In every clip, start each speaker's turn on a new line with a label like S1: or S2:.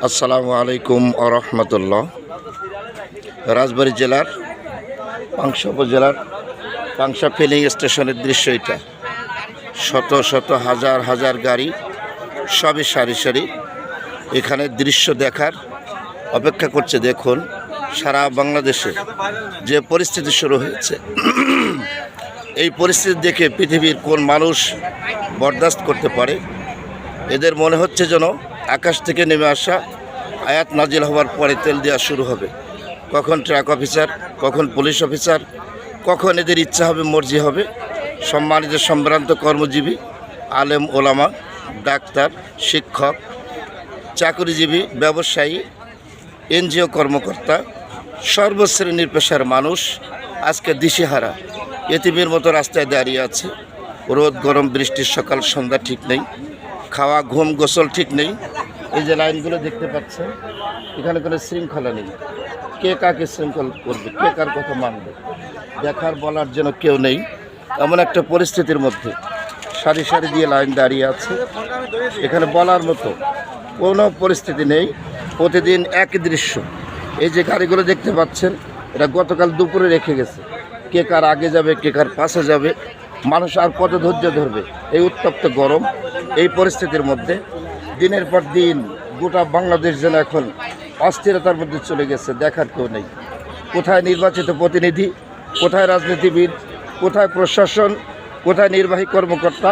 S1: আসসালামু আলাইকুম আরহামতুল্লাহ। রাজবাড়ী জেলার পাংশা উপজেলার পাংশা ফিলিং স্টেশনের দৃশ্য এটা। শত শত হাজার হাজার গাড়ি সবই সারি সারি এখানে দৃশ্য দেখার অপেক্ষা করছে। দেখুন সারা বাংলাদেশে যে পরিস্থিতি শুরু হয়েছে, এই পরিস্থিতি দেখে পৃথিবীর কোন মানুষ বরদাস্ত করতে পারে? এদের মনে হচ্ছে যেন আকাশ থেকে নেমে আসা আয়াত নাজিল হওয়ার পরে তেল দেওয়া শুরু হবে। কখন ট্রাক অফিসার, কখন পুলিশ অফিসার, কখন এদের ইচ্ছা হবে মর্জি হবে। সম্মানিত সম্ভ্রান্ত কর্মজীবী, আলেম ওলামা, ডাক্তার, শিক্ষক, চাকরিজীবী, ব্যবসায়ী, এনজিও কর্মকর্তা, সর্বশ্রেণীর পেশার মানুষ আজকে দিশেহারা এতিমের মতো রাস্তায় দাঁড়িয়ে আছে। রোদ গরম বৃষ্টির সকাল সন্ধ্যা ঠিক নেই, খাওয়া ঘুম গোসল ঠিক নেই। এই যে লাইনগুলো দেখতে পাচ্ছেন, এখানে কোনো শৃঙ্খলা নেই। কে কাকে শৃঙ্খল করবে, কে কার কথা মানবে, দেখার বলার জন্য কেউ নেই। এমন একটা পরিস্থিতির মধ্যে সারি সারি দিয়ে লাইন দাঁড়িয়ে আছে। এখানে বলার মতো কোনো পরিস্থিতি নেই। প্রতিদিন একই দৃশ্য। এই যে গাড়িগুলো দেখতে পাচ্ছেন, এটা গতকাল দুপুরে রেখে গেছে। কে কার আগে যাবে, কে কার পাশে যাবে, মানুষ আর কত ধৈর্য ধরবে? এই উত্তপ্ত গরম, এই পরিস্থিতির মধ্যে দিনের পর দিন গোটা বাংলাদেশ যেন এখন অস্থিরতার মধ্যে চলে গেছে। দেখার কেউ নেই। কোথায় নির্বাচিত প্রতিনিধি, কোথায় রাজনীতিবিদ, কোথায় প্রশাসন, কোথায় নির্বাহী কর্মকর্তা,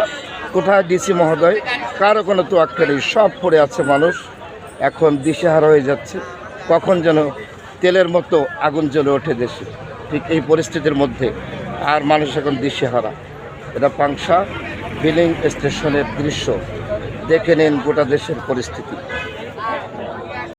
S1: কোথায় ডিসি মহোদয়, কারো কোনো তোয়াক্কা নেই। সব পড়ে আছে মানুষ। এখন দিশেহারা হয়ে যাচ্ছে। কখন যেন তেলের মতো আগুন জ্বলে ওঠে দেশে। ঠিক এই পরিস্থিতির মধ্যে আর মানুষ এখন দিশেহারা। এটা পাংশা ফিলিং স্টেশনের দৃশ্য। দেখে নিন গোটা দেশের পরিস্থিতি।